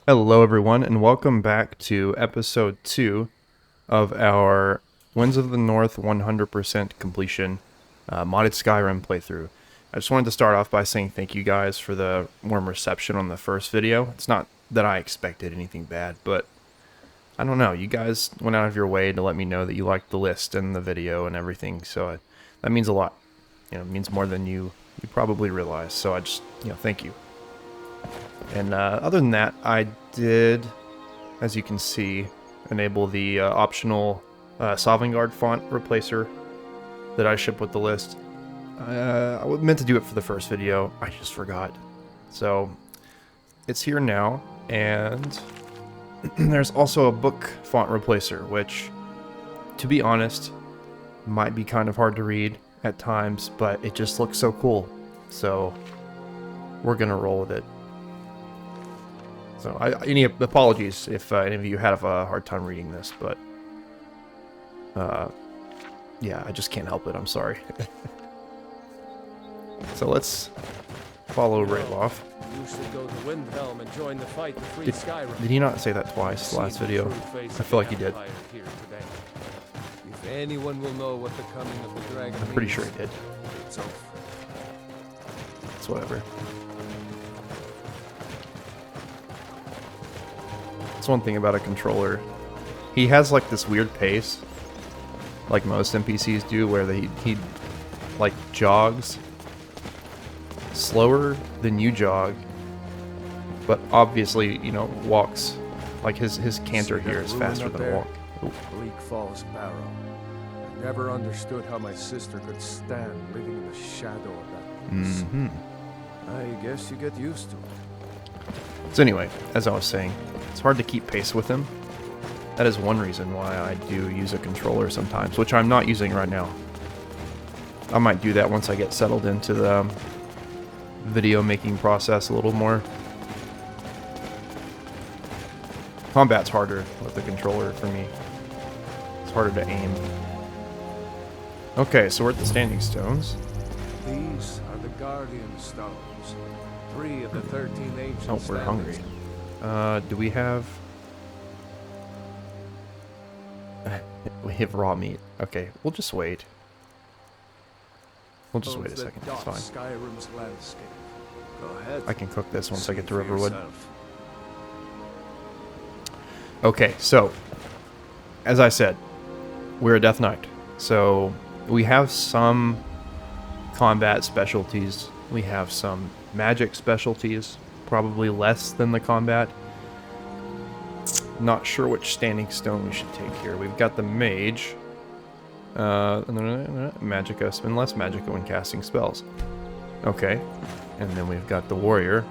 Hello, everyone, and welcome back to episode 2 of our Winds of the North 100% completion modded Skyrim playthrough. I just wanted to start off by saying thank you guys for the warm reception on the first video. It's not that I expected anything bad, but I don't know. You guys went out of your way to let me know that you liked the list and the video and everything, so that means a lot. It means more than you probably realize, so I just, thank you. And other than that, I did, as you can see, enable the optional Sovngarde font replacer that I ship with the list. I meant to do it for the first video, I just forgot. So, it's here now, and there's also a book font replacer, which, to be honest, might be kind of hard to read at times, but it just looks so cool. So, we're gonna roll with it. So, any apologies if any of you have a hard time reading this, but yeah, I just can't help it. I'm sorry. So let's follow Rayloff. You should go to Windhelm and join the fight to free Skyrim. Did he not say that twice last video? I feel like he did. If anyone will know what the coming of the dragon I'm pretty sure he did. It's over. It's whatever. That's one thing about a controller. He has like this weird pace, like most NPCs do, where he like jogs slower than you jog, but obviously, walks. Like his canter here is faster than a walk. Bleak Falls, Barrow. I never understood how my sister could stand living in the shadow of that place. I guess you get used to it. So anyway, as I was saying, it's hard to keep pace with him. That is one reason why I do use a controller sometimes, which I'm not using right now. I might do that once I get settled into the video making process a little more. Combat's harder with the controller for me. It's harder to aim. Okay, so we're at the Standing Stones. These are the Guardian Stones. 3 of the 13 ancient Oh, we're hungry. Do we have... We have raw meat. Okay, we'll just wait. We'll just wait a second, it's fine. Skyrim's landscape. Go ahead. I can cook this once I get to See for Riverwood. yourself. Okay, so, as I said, we're a Death Knight. So, we have some combat specialties. We have some magic specialties. Probably less than the combat. Not sure which standing stone we should take here. We've got the mage. Magicka. Spend less magicka when casting spells. Okay. And then we've got the warrior.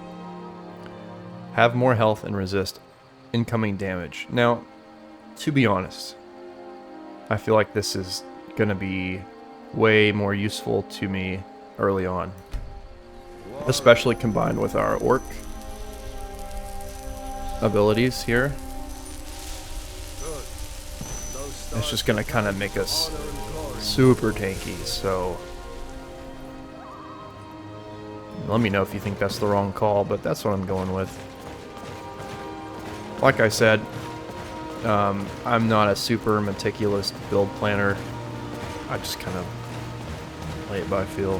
Have more health and resist incoming damage. Now, to be honest, I feel like this is going to be way more useful to me early on. Especially combined with our orc abilities here. It's just going to kind of make us super tanky, so let me know if you think that's the wrong call, but that's what I'm going with. Like I said, I'm not a super meticulous build planner. I just kind of play it by feel.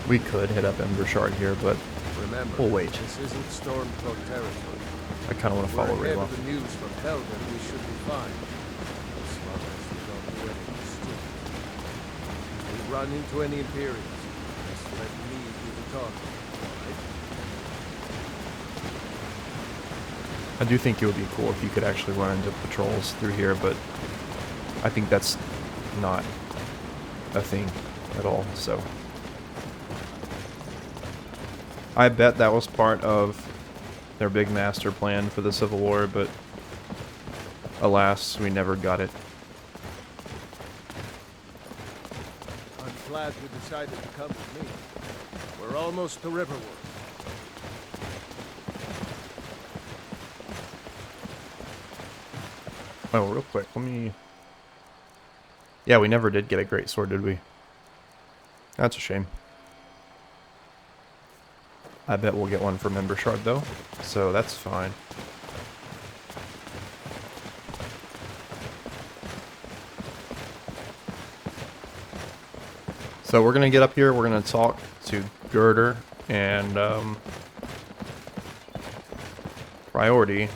We could hit up Embershard here, but Remember, we'll wait. This isn't Stormcloak territory. I kind of want to follow We're ahead Rayloff. of the news from Helgen, we should be fine. As long as we don't do anything stupid. If we run into any Imperials, just let me do the talking. Right? I do think it would be cool if you could actually run into patrols through here, but I think that's not a thing at all, so. I bet that was part of their big master plan for the Civil War, but alas, we never got it. I'm glad you decided to come with me. We're almost to Riverwood. Oh, real quick, let me... Yeah, we never did get a great sword, did we? That's a shame. I bet we'll get one for Member Shard, though. So that's fine. So we're going to get up here. We're going to talk to Girder. And priority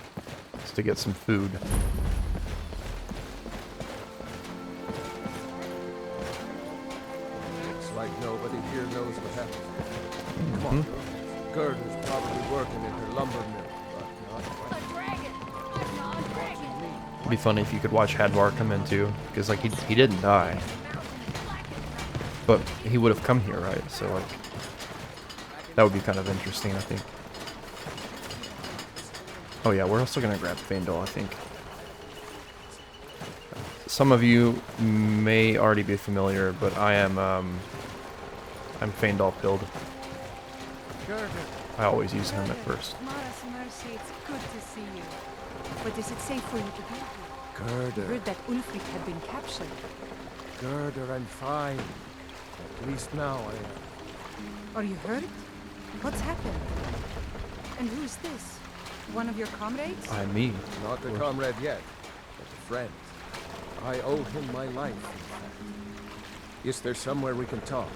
is to get some food. Looks like nobody here knows what happened. Come on, girl. Gerda's probably working in her lumber mill, but not A dragon! It's not a dragon! It'd be funny if you could watch Hadvar come in too, because like he didn't die, but he would have come here, right? So like that would be kind of interesting, I think. Oh yeah, we're also gonna grab Faendal, I think. Some of you may already be familiar, but I'm Faendal pilled. Gerda. I always use him at first. Mara's mercy, it's good to see you. But is it safe for you to be here? I Gerda. heard that Ulfric had been captured. Gerda, I'm fine. At least now I am. Are you hurt? What's happened? And who's this? One of your comrades? I'm me. Not a comrade yet, but a friend. I owe him my life, in fact. Is there somewhere we can talk?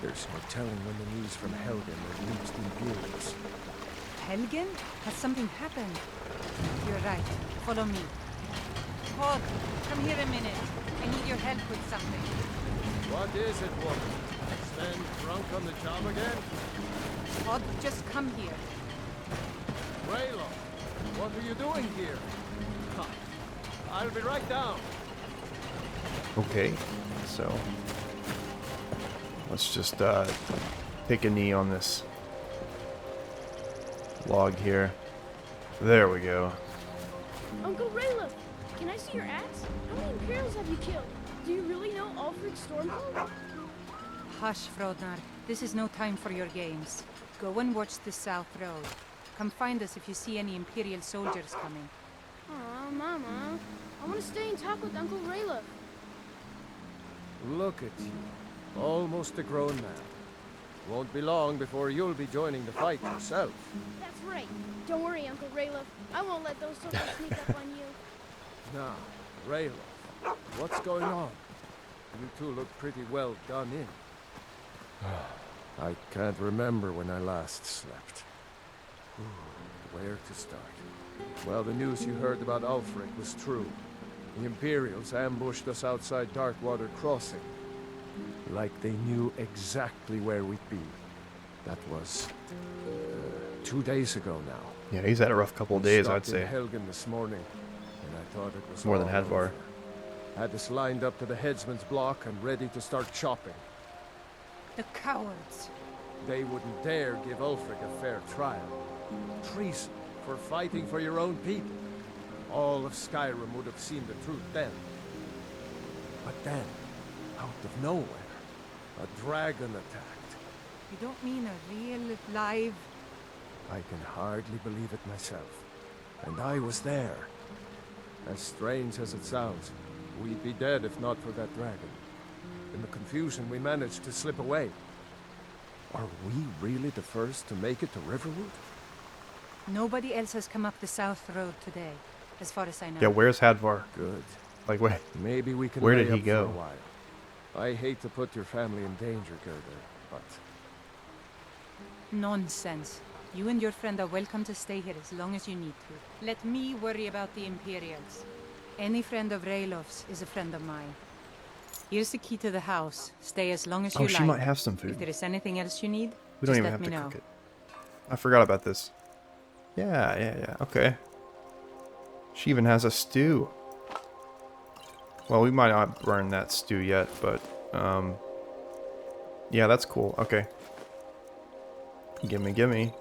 There's no telling when the news from Helgen will reach the Imperials. Helgen? Has something happened? You're right. Follow me. Hod, come here a minute. I need your help with something. What is it, woman? Stand drunk on the job again? Hod, just come here. Raylo, what are you doing here? Huh. I'll be right down. Okay, so let's just take a knee on this log here. There we go. Uncle Raylo, can I see your axe? How many Imperials have you killed? Do you really know Ulfric Stormhold? Hush, Frodnar. This is no time for your games. Go and watch the South Road. Come find us if you see any Imperial soldiers coming. Aw, Mama. I want to stay and talk with Uncle Raylo. Look at you, almost a grown man. Won't be long before you'll be joining the fight yourself. That's right. Don't worry, Uncle Raylo. I won't let those soldiers sneak up on you. Now, Raylo, what's going on? You two look pretty well done in. I can't remember when I last slept. Where to start? Well, the news you heard about Ulfric was true. The Imperials ambushed us outside Darkwater Crossing. Like they knew exactly where we'd be. That was 2 days ago now. Yeah, he's had a rough couple of days, I'd say. Stopped in Helgen this morning, and I thought it was More than all Hadvar. over. Had us lined up to the headsman's block and ready to start chopping. The cowards. They wouldn't dare give Ulfric a fair trial. Treason for fighting for your own people. All of Skyrim would have seen the truth then. But then, out of nowhere, a dragon attacked. You don't mean a real, live... I can hardly believe it myself. And I was there. As strange as it sounds, we'd be dead if not for that dragon. In the confusion, we managed to slip away. Are we really the first to make it to Riverwood? Nobody else has come up the South Road today, as far as I know. Yeah, where's Hadvar? Good. Like, wait, Maybe we can Where lay did he up go? for a while. I hate to put your family in danger, Gerda, but Nonsense. You and your friend are welcome to stay here as long as you need to. Let me worry about the Imperials. Any friend of Raylov's is a friend of mine. Here's the key to the house. Stay as long as you oh, like. she might have some If food. there is anything else you need, We don't just even let have me to know. cook it. I forgot about this. Yeah, okay. She even has a stew. Well, we might not burn that stew yet, but, yeah, that's cool. Okay. Gimme.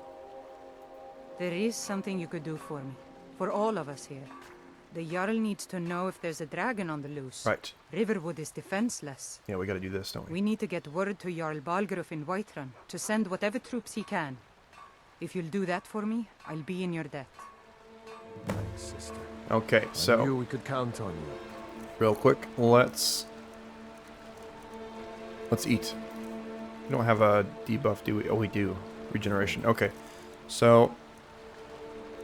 There is something you could do for me. For all of us here. The Jarl needs to know if there's a dragon on the loose. Right. Riverwood is defenseless. Yeah, we gotta do this, don't we? We need to get word to Jarl Balgruuf in Whiterun to send whatever troops he can. If you'll do that for me, I'll be in your debt. thanks, sister. Okay, I knew so, we could count on you. real quick, let's eat. We don't have a debuff, do we? Oh, we do. Regeneration. Okay. So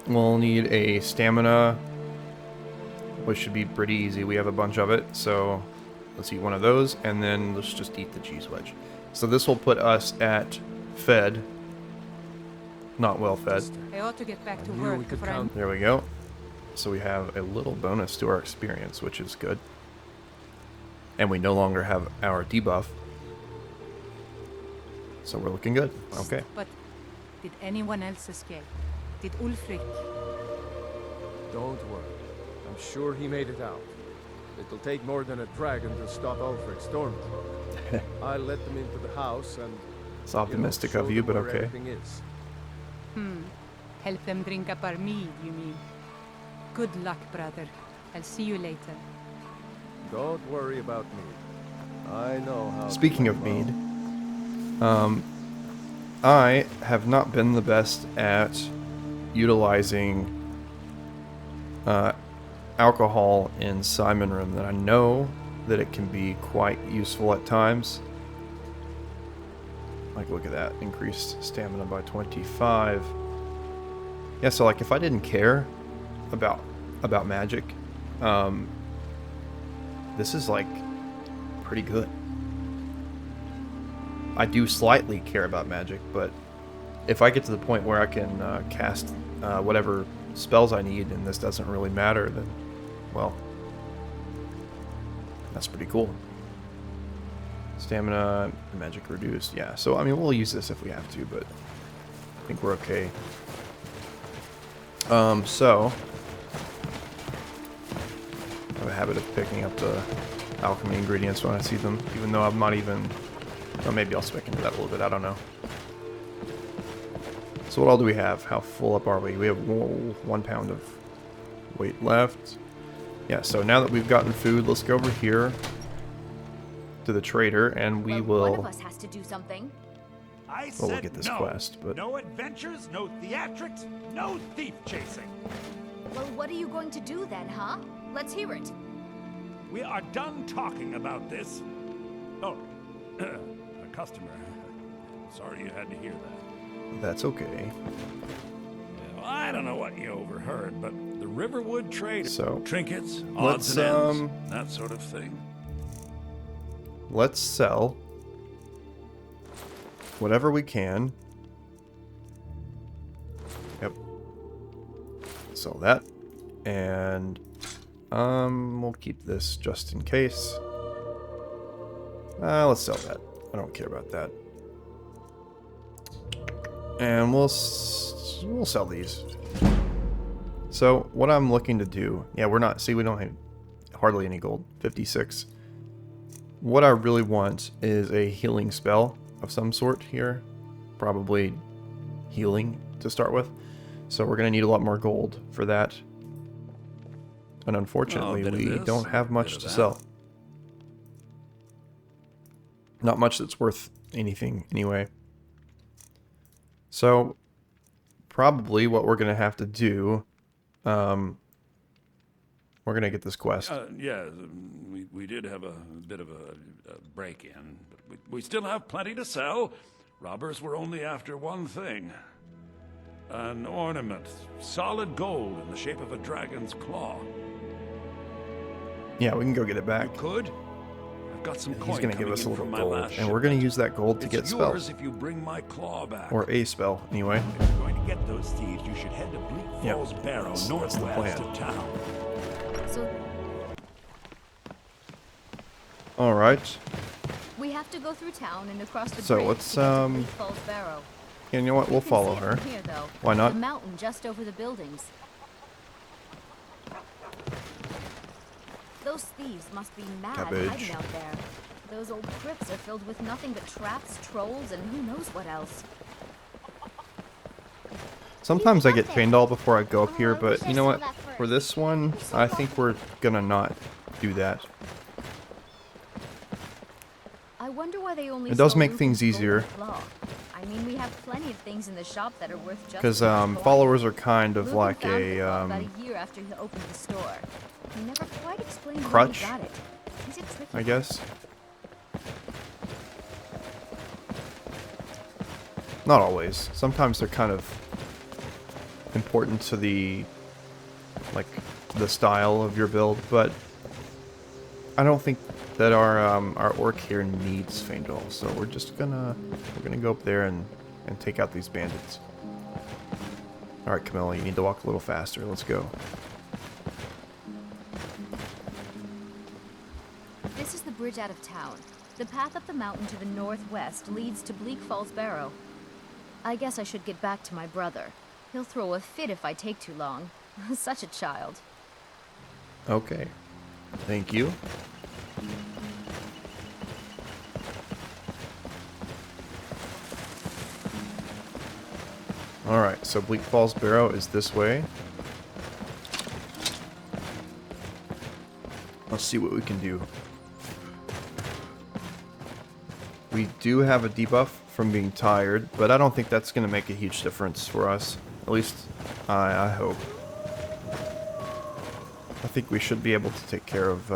we'll need a stamina, which should be pretty easy. We have a bunch of it. So let's eat one of those, and then let's just eat the cheese wedge. So this will put us at fed. Not well fed. I ought to get back to I knew we work could before I'm... count. There we go. So we have a little bonus to our experience, which is good. And we no longer have our debuff. So we're looking good. Okay. But did anyone else escape? Did Ulfric? Don't worry. I'm sure he made it out. It'll take more than a dragon to stop Ulfric's storm. I'll let them into the house and... It's optimistic show of you, them but where okay. everything is. Help them drink up our mead, you mean? Good luck, brother. I'll see you later. Don't worry about me. I know how... Speaking of mead, I have not been the best at utilizing alcohol in Simon Room, and I know that it can be quite useful at times. Like, look at that. Increased stamina by 25. Yeah, so like if I didn't care about magic, this is like pretty good. I do slightly care about magic, but if I get to the point where I can cast whatever spells I need and this doesn't really matter, then, well, that's pretty cool. Stamina, magic reduced. Yeah, so I mean, we'll use this if we have to, but I think we're okay. So I have a habit of picking up the alchemy ingredients when I see them, even though I'm not even... Or maybe I'll spec into that a little bit, I don't know. So what all do we have? How full up are we? We have 1 pound of weight left. Yeah, so now that we've gotten food, let's go over here to the trader, and we will... One of us has to do something. Well, we'll get this quest, but... No adventures, no theatrics, no thief chasing. Well, what are you going to do then, huh? Let's hear it. We are done talking about this. Oh, a customer. Sorry you had to hear that. That's okay. Well, I don't know what you overheard, but the Riverwood trade, So, trinkets, let's, odds and ends, that sort of thing. Let's sell whatever we can. Yep. Sell that. And we'll keep this just in case. Let's sell that. I don't care about that. And we'll sell these. So what I'm looking to do, yeah, we're not, see, we don't have hardly any gold, 56. What I really want is a healing spell of some sort here. Probably healing to start with. So we're going to need a lot more gold for that. And unfortunately, we don't have much to sell. Not much that's worth anything anyway. So probably what we're going to have to do, we're going to get this quest. Yeah, we did have a bit of a break-in, but we still have plenty to sell. Robbers were only after one thing. An ornament, solid gold in the shape of a dragon's claw. Yeah, we can go get it back. You could? I've got some coin He's going to give coming us a in little from my gold, last and we're going to shipment. use that gold to It's get yours spells. if you bring my claw back. Or a spell, anyway. If you're going to get those thieves, you should head to Bleak Yep. Falls Barrow, That's the northwest plan. of town. So Alright. we have to go through town and across the So bridge let's, to get to Bleak Falls Barrow. And you know what? We'll You can follow see it her. from here, though. Why not? The mountain just over the buildings. Those thieves must be mad Cabbage. hiding out there. Those old crypts are filled with nothing but traps, trolls, and who knows what else. Sometimes I get Paindal before I go up here, but you know what? For this one, I think we're gonna not do that. I wonder why they only It does sell make Luke things and Gold easier. Claw. I mean, we have plenty of things in the shop that are worth just Because as much coin. followers are kind of Luke like found the a claw about a year after he opened the store. He never quite explained where crutch, he got it. He's a tricky I guess. Not always. Sometimes they're kind of important to the, like, the style of your build, but I don't think that our orc here needs Feindal, so we're gonna go up there and take out these bandits. Alright, Camilla, you need to walk a little faster. Let's go. This is the bridge out of town. The path up the mountain to the northwest leads to Bleak Falls Barrow. I guess I should get back to my brother. He'll throw a fit if I take too long. Such a child. Okay. Thank you. Alright, so Bleak Falls Barrow is this way. Let's see what we can do. We do have a debuff from being tired, but I don't think that's going to make a huge difference for us. At least, I hope. I think we should be able to take care of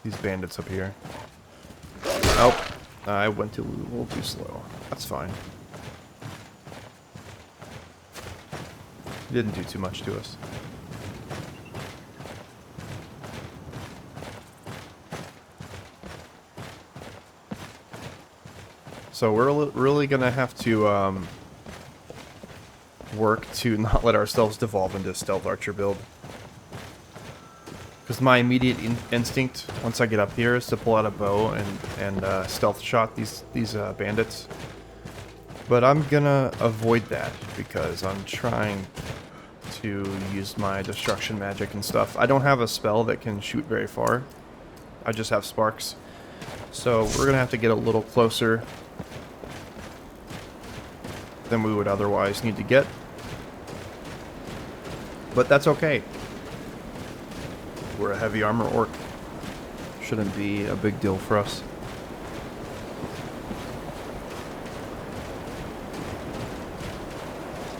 these bandits up here. Oh, I went a little too slow. That's fine. Didn't do too much to us. So we're really gonna have to work to not let ourselves devolve into a stealth archer build. Because my immediate instinct once I get up here is to pull out a bow and stealth shot these bandits. But I'm gonna avoid that because I'm trying to use my destruction magic and stuff. I don't have a spell that can shoot very far. I just have sparks. So we're gonna have to get a little closer than we would otherwise need to get. But that's okay. We're a heavy armor orc. Shouldn't be a big deal for us.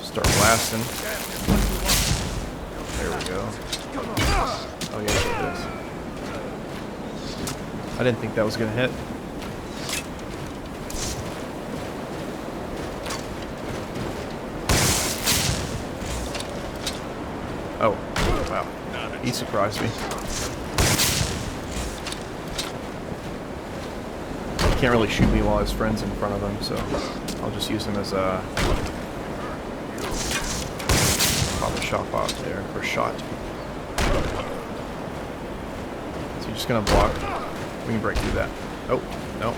Start blasting. There we go. Oh yeah, it is. I didn't think that was gonna hit. Oh, wow. He surprised me. He can't really shoot me while his friend's in front of him, so I'll just use him as a... Pop a shot out there, or shot. So you're just gonna block. We can break through that. Oh, no.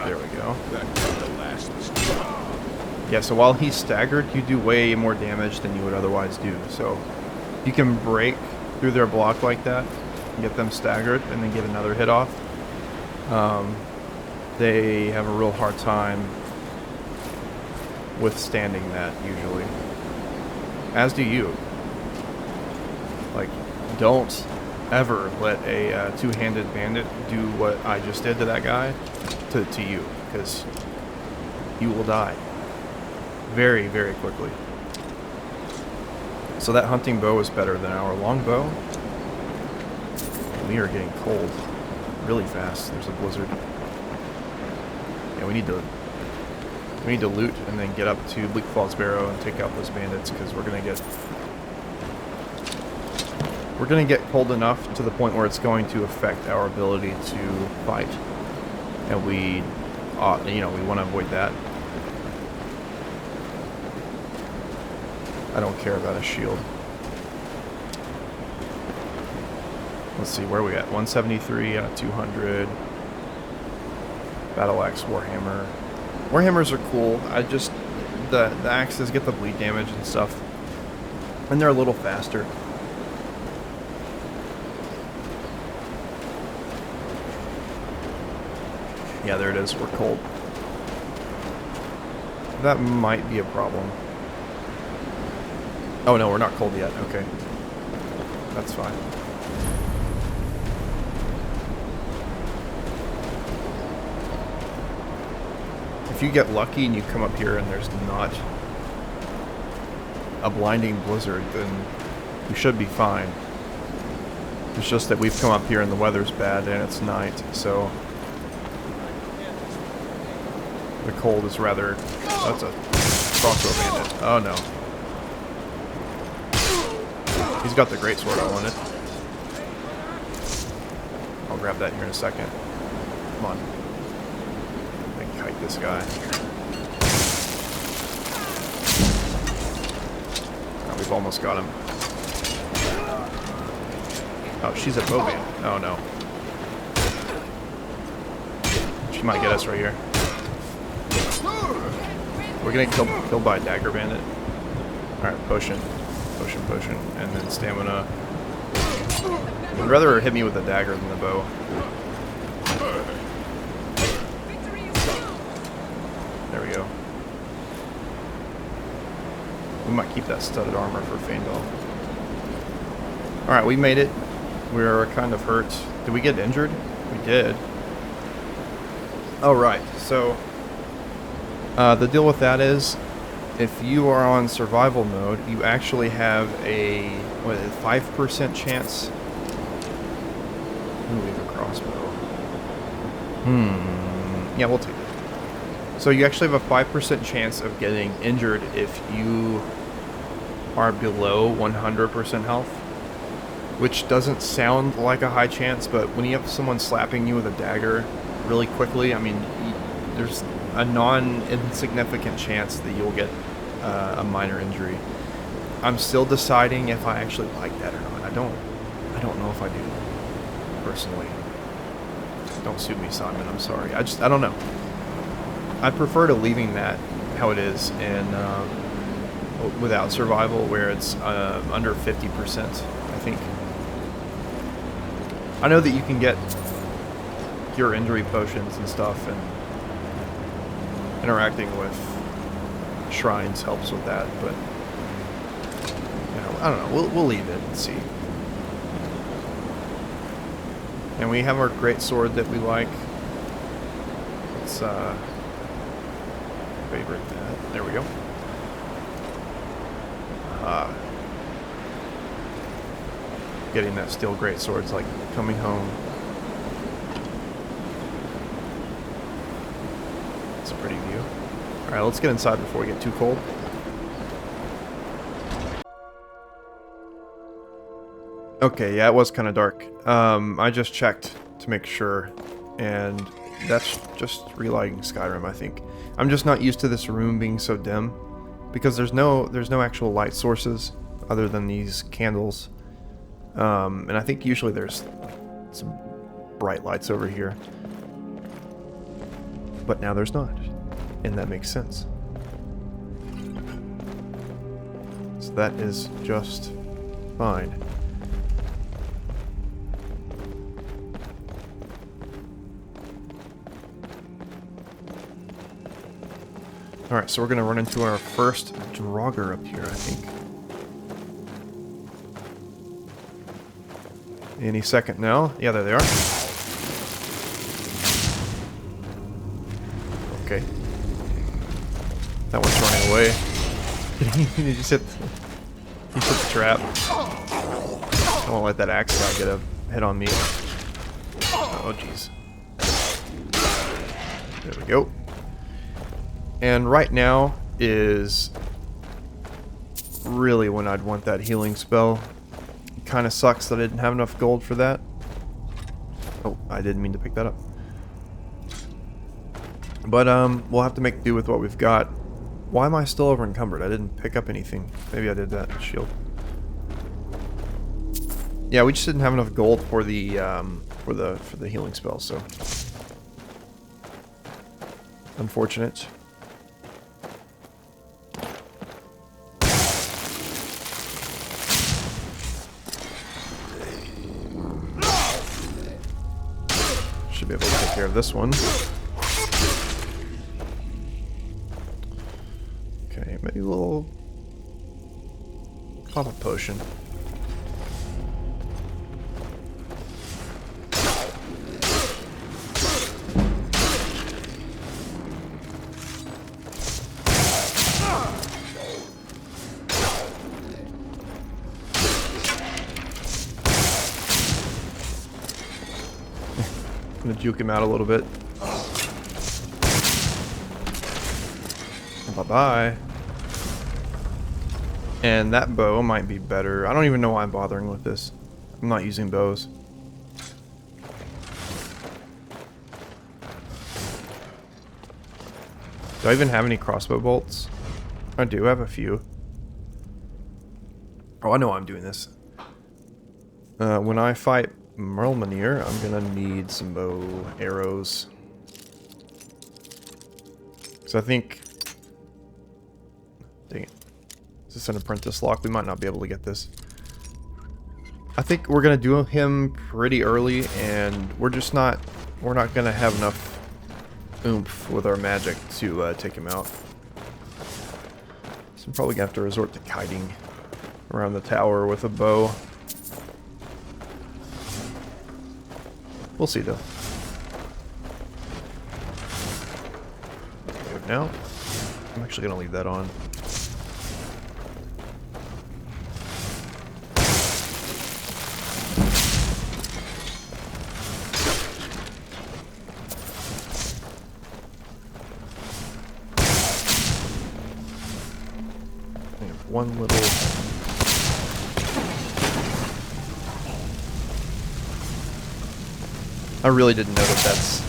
There we go. Yeah, so while he's staggered, you do way more damage than you would otherwise do. So you can break through their block like that, get them staggered, and then get another hit off. They have a real hard time withstanding that, usually. As do you. Like, don't ever let a two-handed bandit do what I just did to that guy to you, because you will die very, very quickly. So that hunting bow is better than our longbow. We are getting cold really fast. There's a blizzard. Yeah, we need to loot and then get up to Bleak Falls Barrow and take out those bandits, because we're gonna get cold enough to the point where it's going to affect our ability to fight, and we want to avoid that. I don't care about a shield. Let's see, where are we at? 173 out of 200. Battle axe, warhammer. Warhammers are cool. The axes get the bleed damage and stuff, and they're a little faster. Yeah, there it is. We're cold. That might be a problem. Oh no, we're not cold yet. Okay. That's fine. If you get lucky and you come up here and there's not a blinding blizzard, then you should be fine. It's just that we've come up here and the weather's bad and it's night, so The cold is rather... Oh, that's a crossbow bandit. Oh no. He's got the greatsword I wanted. I'll grab that here in a second. Come on. Let me kite this guy. Oh, we've almost got him. Oh, she's a bow bandit. Oh no. She might get us right here. We're gonna get killed by a dagger bandit. Alright, potion. Potion, potion. And then stamina. I'd rather hit me with a dagger than the bow. There we go. We might keep that studded armor for Feindal. Alright, we made it. We were kind of hurt. Did we get injured? We did. Alright, so the deal with that is if you are on survival mode, you actually have a 5% chance. Ooh, we have a crossbow. Yeah, we'll take it. So you actually have a 5% chance of getting injured if you are below 100% health, which doesn't sound like a high chance, but when you have someone slapping you with a dagger really quickly, I mean, there's a non-insignificant chance that you'll get a minor injury. I'm still deciding if I actually like that or not. I don't know if I do, personally. Don't sue me, Simon. I'm sorry. I don't know. I prefer to leaving that how it is and without survival, where it's under 50%, I think. I know that you can get cure injury potions and stuff, and interacting with shrines helps with that, but you know, I don't know. We'll leave it and see. And we have our great sword that we like. It's favorite that. There we go. Getting that steel great sword's like coming home. It's a pretty view. Alright, let's get inside before we get too cold. Okay, yeah, it was kind of dark. I just checked to make sure, and that's just relighting Skyrim, I think. I'm just not used to this room being so dim, because there's no actual light sources other than these candles. And I think usually there's some bright lights over here, but now there's not, and that makes sense. So that is just fine. Alright, so we're going to run into our first Draugr up here, I think. Any second now. Yeah, there they are. Okay. That one's running away. He just hit the trap. I won't let that axe guy get a hit on me. Oh, jeez. There we go. And right now is really when I'd want that healing spell. It kind of sucks that I didn't have enough gold for that. Oh, I didn't mean to pick that up. But we'll have to make do with what we've got. Why am I still over encumbered? I didn't pick up anything. Maybe I did that shield. Yeah, we just didn't have enough gold for the healing spell, so unfortunate. Should be able to take care of this one. Okay, maybe a little pop a potion. I'm gonna juke him out a little bit. Bye-bye. And that bow might be better. I don't even know why I'm bothering with this. I'm not using bows. Do I even have any crossbow bolts? I do have a few. Oh, I know why I'm doing this. When I fight Merlmanir, I'm gonna need some bow arrows. So I think... Dang it. Is this an apprentice lock? We might not be able to get this. I think we're gonna do him pretty early, and we're not gonna have enough oomph with our magic to take him out. So I'm probably gonna have to resort to kiting around the tower with a bow. We'll see though. Good now. I'm actually gonna leave that on. One little... I really didn't know that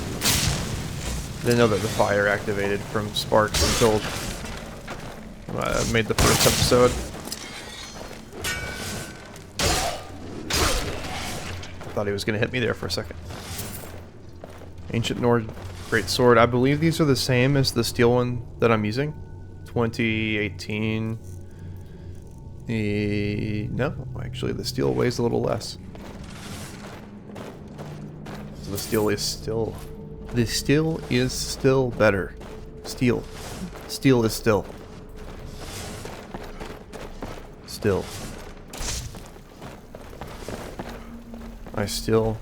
didn't know that the fire activated from sparks until I made the first episode. I thought he was going to hit me there for a second. Ancient Nord Great Sword. I believe these are the same as the steel one that I'm using. 2018... no, actually the steel weighs a little less. So the steel is still better. Steel is still. I still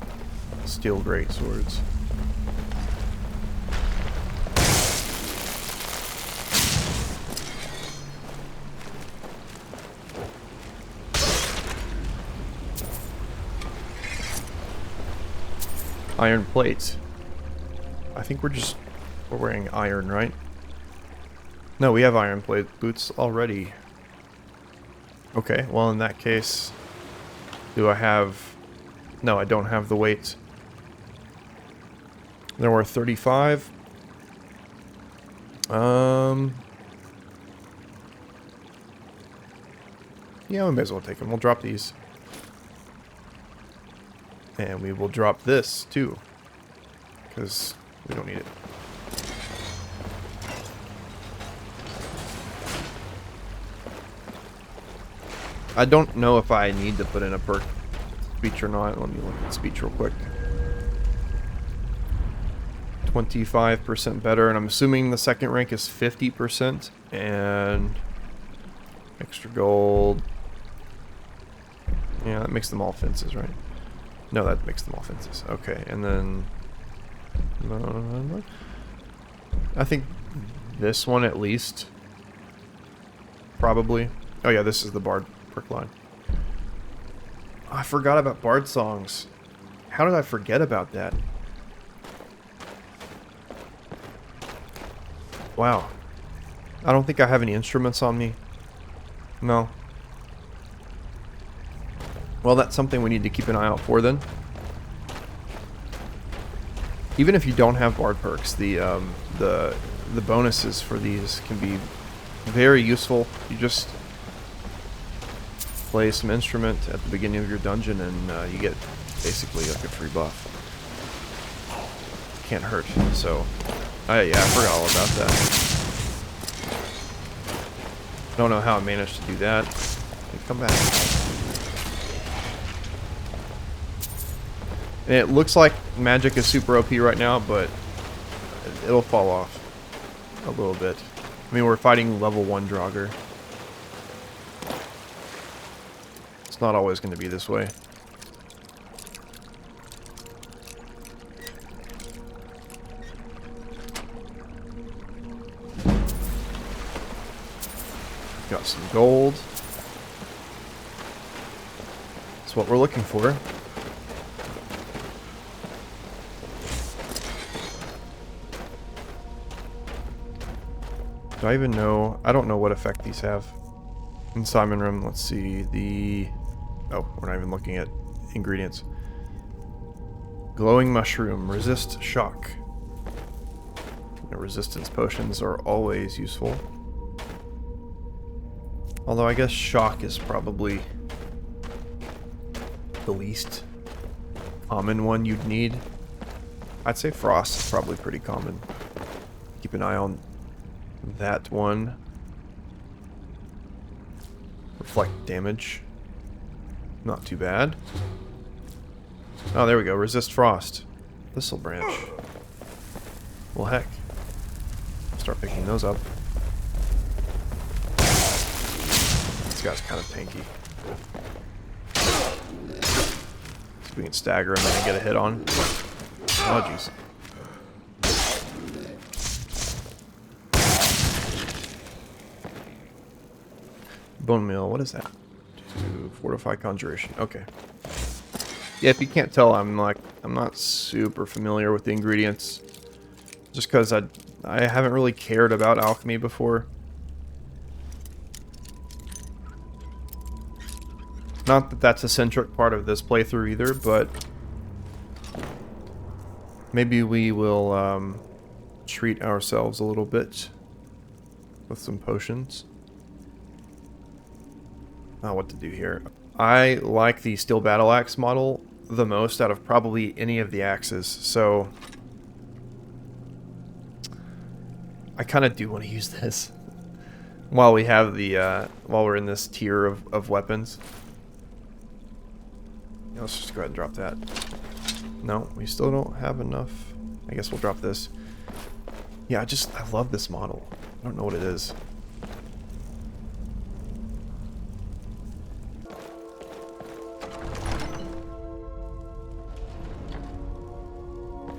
steal great swords. Iron plates. I think we're wearing iron, right? No, we have iron plate boots already. Okay, well in that case, do I have... No, I don't have the weight. There were 35. Yeah, we may as well take them. We'll drop these. And we will drop this, too. Because we don't need it. I don't know if I need to put in a perk speech or not. Let me look at speech real quick. 25% better, and I'm assuming the second rank is 50%. And extra gold. Yeah, that makes them all fences, right? No, that makes them all fences. Okay, and then... I think this one at least. Probably. Oh yeah, this is the Bard perk line. Oh, I forgot about Bard songs. How did I forget about that? Wow. I don't think I have any instruments on me. No. Well, that's something we need to keep an eye out for then. Even if you don't have Bard perks, the bonuses for these can be very useful. You just play some instrument at the beginning of your dungeon and you get basically like a free buff. Can't hurt. So, yeah, I forgot all about that. Don't know how I managed to do that. Come back. And it looks like magic is super OP right now, but it'll fall off a little bit. I mean, we're fighting level 1 Draugr. It's not always going to be this way. Got some gold. That's what we're looking for. Do I even know? I don't know what effect these have. In Simon Room, let's see. Oh, we're not even looking at ingredients. Glowing mushroom. Resist shock. Resistance potions are always useful. Although I guess shock is probably the least common one you'd need. I'd say frost is probably pretty common. Keep an eye on that one. Reflect damage. Not too bad. Oh, there we go. Resist frost. Thistle branch. Well, heck. Start picking those up. This guy's kind of tanky. See if we can stagger him and get a hit on. Oh, jeez. Bone meal, what is that? To fortify conjuration. Okay. Yeah, if you can't tell, I'm not super familiar with the ingredients. Just because I haven't really cared about alchemy before. Not that that's a centric part of this playthrough either, but maybe we will treat ourselves a little bit with some potions. What to do here. I like the steel battle axe model the most out of probably any of the axes, so I kind of do want to use this while we have the while we're in this tier of weapons. Yeah, let's just go ahead and drop that. No, we still don't have enough. I guess we'll drop this. Yeah, I love this model. I don't know what it is.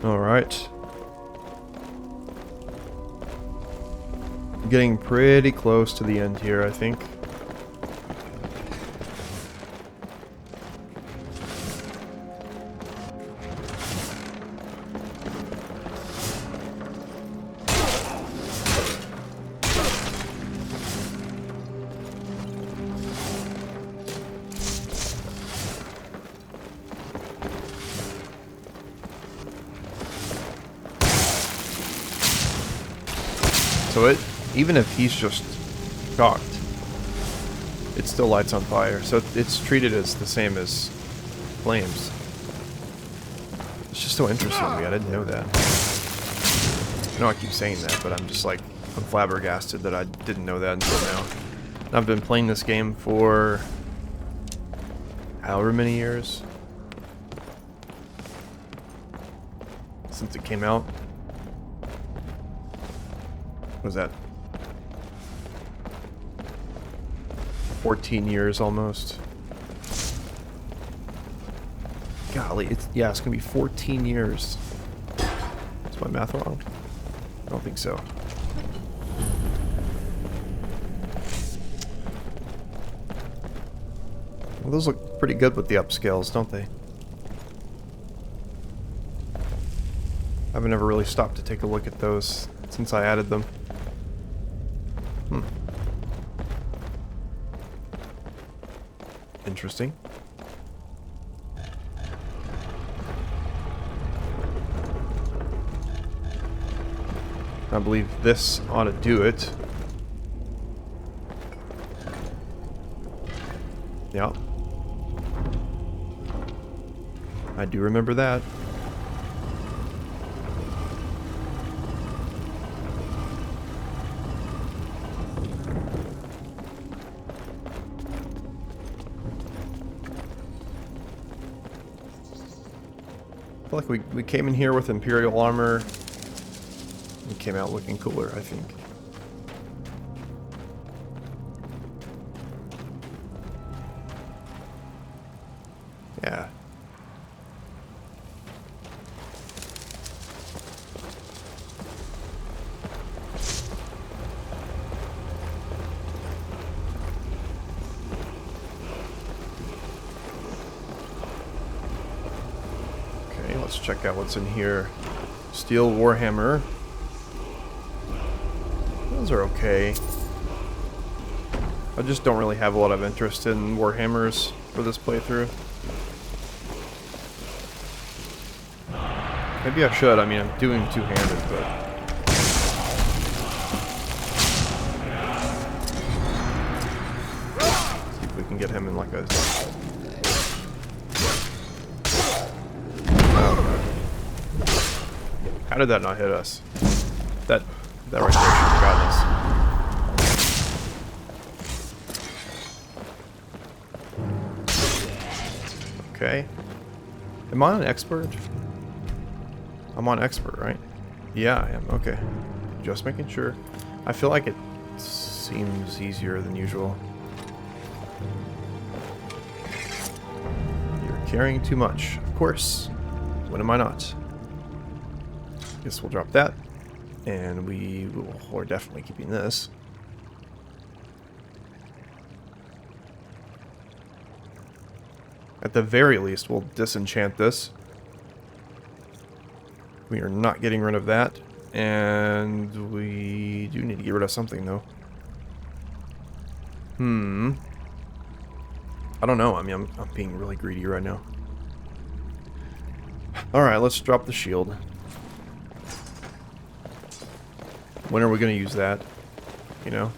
Alright. Getting pretty close to the end here, I think. So even if he's just shocked, it still lights on fire. So it's treated as the same as flames. It's just so interesting to me. I didn't know that. I know I keep saying that, but I'm just like, I'm flabbergasted that I didn't know that until now. And I've been playing this game for however many years since it came out. What was that? 14 years almost. Golly, it's gonna be 14 years. Is my math wrong? I don't think so. Well, those look pretty good with the upscales, don't they? I've never really stopped to take a look at those since I added them. Interesting. I believe this ought to do it. Yeah. I do remember that. I feel like we came in here with Imperial armor. We came out looking cooler, I think. Yeah. Let's check out what's in here. Steel Warhammer. Those are okay. I just don't really have a lot of interest in Warhammers for this playthrough. Maybe I should. I mean, I'm doing two-handed, but... see if we can get him in like a... How did that not hit us? That right there should have gotten us. Okay. Am I an expert? I'm on expert, right? Yeah, I am. Okay. Just making sure. I feel like it seems easier than usual. You're carrying too much. Of course. When am I not? Guess we'll drop that. And we're definitely keeping this. At the very least, we'll disenchant this. We are not getting rid of that. And we do need to get rid of something, though. I don't know. I mean, I'm being really greedy right now. Alright, let's drop the shield. When are we going to use that? You know?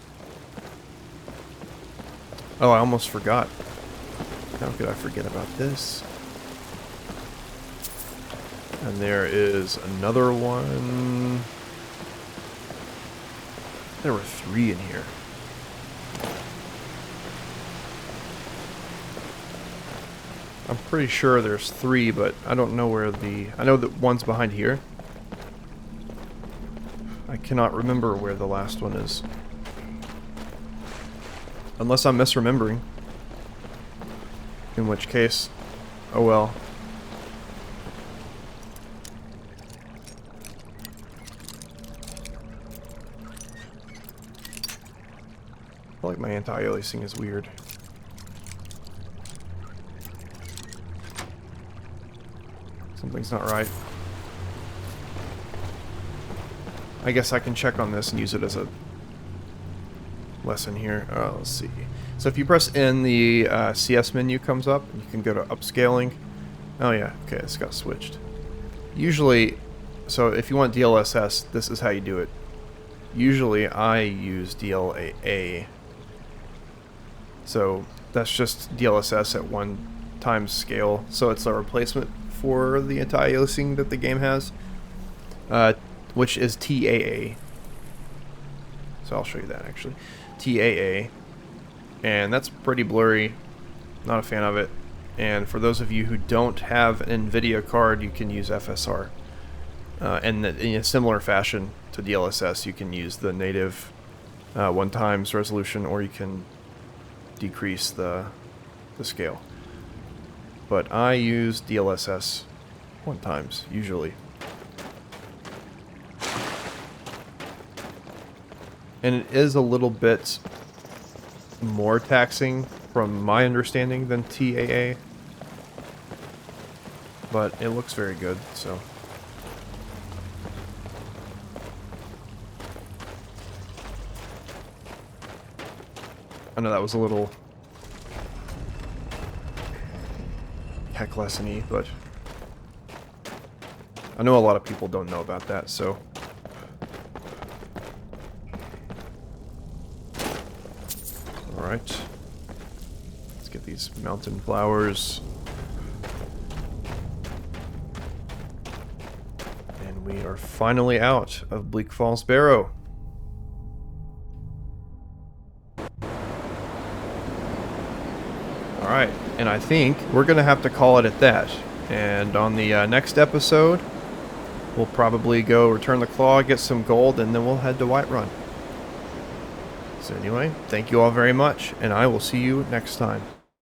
Oh, I almost forgot. How could I forget about this? And there is another one. There were 3 in here. I'm pretty sure there's 3, but I don't know where the... I know that one's behind here. I cannot remember where the last one is. Unless I'm misremembering. In which case, oh well. I feel like my anti-aliasing is weird. Something's not right. I guess I can check on this and use it as a lesson here. Let's see. So if you press N, the CS menu comes up. You can go to upscaling. Oh yeah, okay, it's got switched. Usually, so if you want DLSS, this is how you do it. Usually I use DLA. So that's just DLSS at 1 times scale. So it's a replacement for the anti-aliasing that the game has. Which is TAA. So I'll show you that actually. TAA. And that's pretty blurry. Not a fan of it. And for those of you who don't have an NVIDIA card, you can use FSR. And in a similar fashion to DLSS, you can use the native 1 times resolution, or you can decrease the scale. But I use DLSS 1 times, usually. And it is a little bit more taxing from my understanding than TAA. But it looks very good, so. I know that was a little heck lesson-y, but I know a lot of people don't know about that, so. Alright. Let's get these mountain flowers. And we are finally out of Bleak Falls Barrow. Alright, and I think we're going to have to call it at that. And on the next episode, we'll probably go return the claw, get some gold, and then we'll head to Whiterun. So anyway, thank you all very much, and I will see you next time.